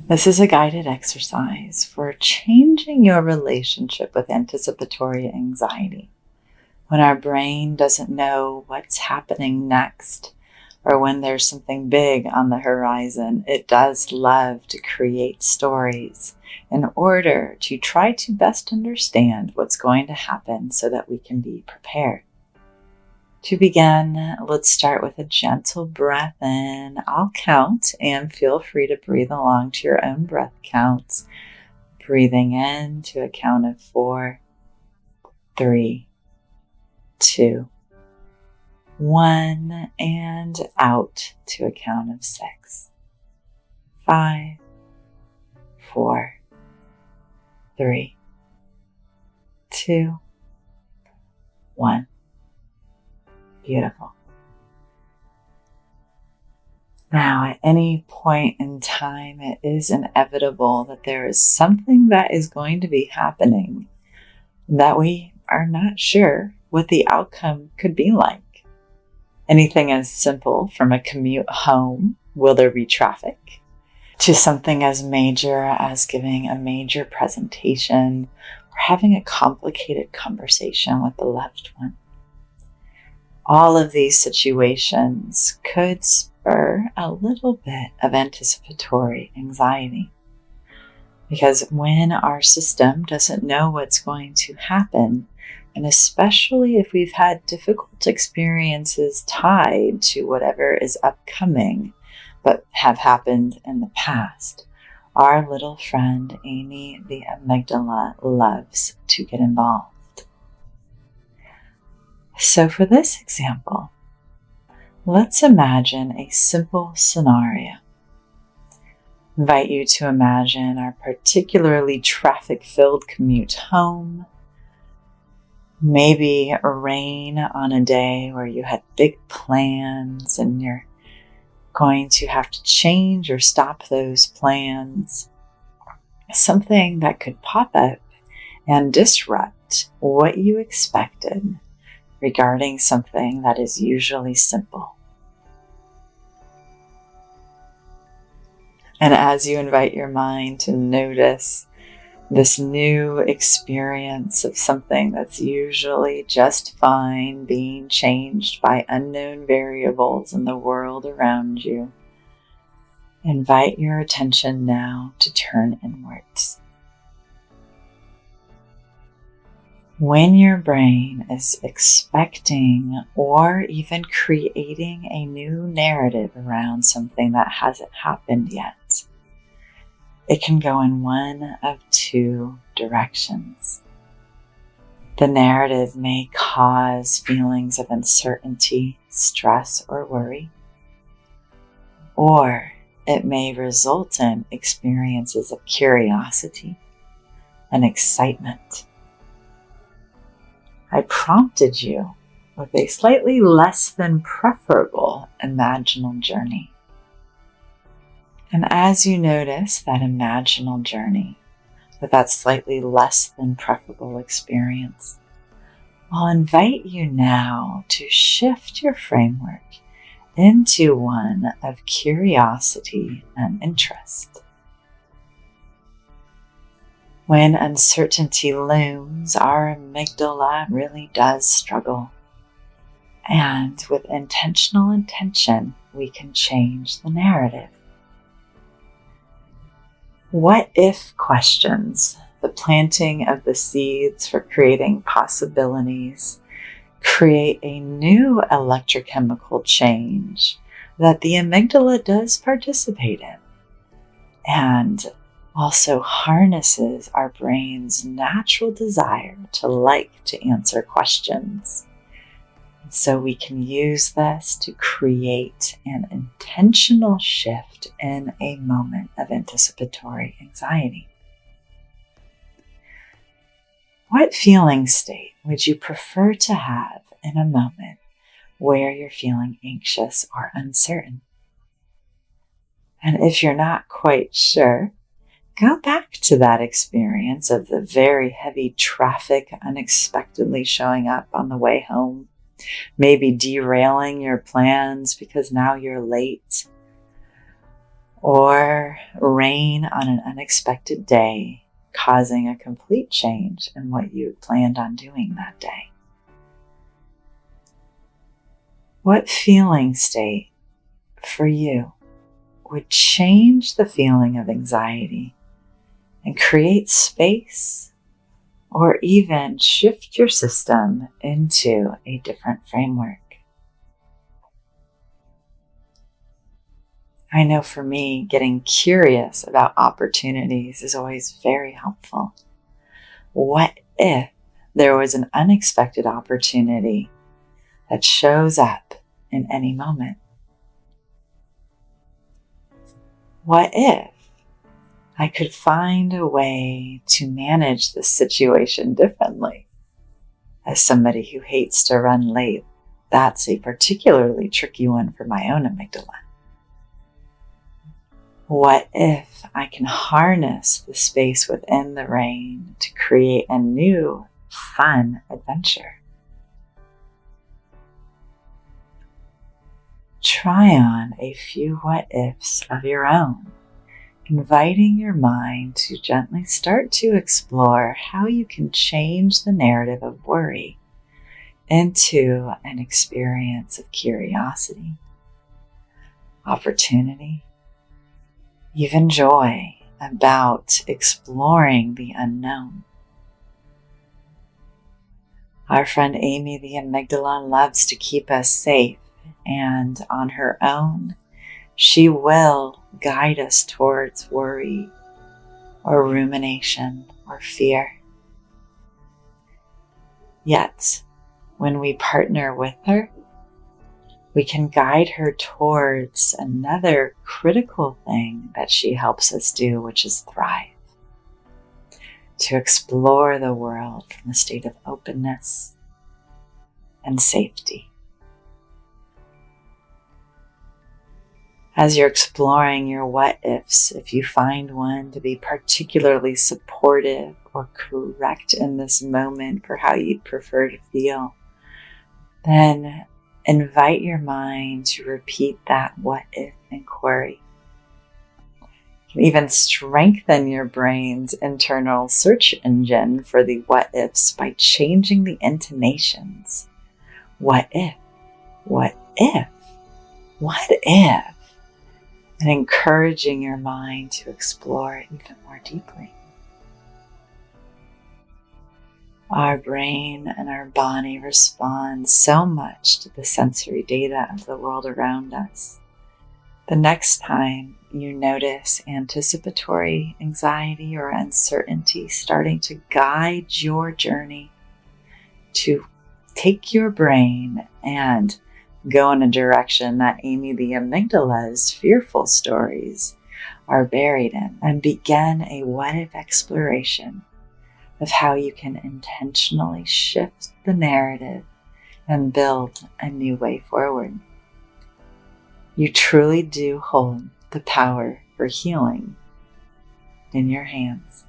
This is a guided exercise for changing your relationship with anticipatory anxiety. When our brain doesn't know what's happening next, or when there's something big on the horizon, it does love to create stories in order to try to best understand what's going to happen so that we can be prepared. To begin, let's start with a gentle breath in. I'll count and feel free to breathe along to your own breath counts. Breathing in to a count of 4, 3, 2, 1, and out to a count of 6, 5, 4, 3, 2, 1. Beautiful. Now, at any point in time, it is inevitable that there is something that is going to be happening that we are not sure what the outcome could be like. Anything as simple from a commute home, will there be traffic, to something as major as giving a major presentation or having a complicated conversation with a loved one. All of these situations could spur a little bit of anticipatory anxiety. Because when our system doesn't know what's going to happen, and especially if we've had difficult experiences tied to whatever is upcoming, but have happened in the past, our little friend Amy, the amygdala, loves to get involved. So for this example, let's imagine a simple scenario. Invite you to imagine our particularly traffic-filled commute home, maybe a rain on a day where you had big plans and you're going to have to change or stop those plans. Something that could pop up and disrupt what you expected regarding something that is usually simple. And as you invite your mind to notice this new experience of something that's usually just fine being changed by unknown variables in the world around you, invite your attention now to turn inwards. When your brain is expecting or even creating a new narrative around something that hasn't happened yet, it can go in one of two directions. The narrative may cause feelings of uncertainty, stress, or worry, or it may result in experiences of curiosity and excitement. I prompted you with a slightly less than preferable imaginal journey. And as you notice that imaginal journey with that slightly less than preferable experience, I'll invite you now to shift your framework into one of curiosity and interest. When uncertainty looms, our amygdala really does struggle. And with intentional intention, we can change the narrative. What-if questions, the planting of the seeds for creating possibilities, create a new electrochemical change that the amygdala does participate in, and also harnesses our brain's natural desire to like to answer questions. And so we can use this to create an intentional shift in a moment of anticipatory anxiety. What feeling state would you prefer to have in a moment where you're feeling anxious or uncertain? And if you're not quite sure, go back to that experience of the very heavy traffic unexpectedly showing up on the way home, maybe derailing your plans because now you're late, or rain on an unexpected day, causing a complete change in what you had planned on doing that day. What feeling state for you would change the feeling of anxiety and create space, or even shift your system into a different framework? I know for me, getting curious about opportunities is always very helpful. What if there was an unexpected opportunity that shows up in any moment? What if I could find a way to manage the situation differently? As somebody who hates to run late, that's a particularly tricky one for my own amygdala. What if I can harness the space within the rain to create a new, fun adventure? Try on a few what-ifs of your own, inviting your mind to gently start to explore how you can change the narrative of worry into an experience of curiosity, opportunity, even joy about exploring the unknown. Our friend Amy, the amygdala, loves to keep us safe, and on her own, she will guide us towards worry or rumination or fear. Yet, when we partner with her, we can guide her towards another critical thing that she helps us do, which is thrive. To explore the world from a state of openness and safety. As you're exploring your what-ifs, if you find one to be particularly supportive or correct in this moment for how you'd prefer to feel, then invite your mind to repeat that what-if inquiry. You can even strengthen your brain's internal search engine for the what-ifs by changing the intonations. What if? What if? What if? And encouraging your mind to explore it even more deeply. Our brain and our body respond so much to the sensory data of the world around us. The next time you notice anticipatory anxiety or uncertainty starting to guide your journey, to take your brain and go in a direction that Amy the amygdala's fearful stories are buried in, and begin a what-if exploration of how you can intentionally shift the narrative and build a new way forward. You truly do hold the power for healing in your hands.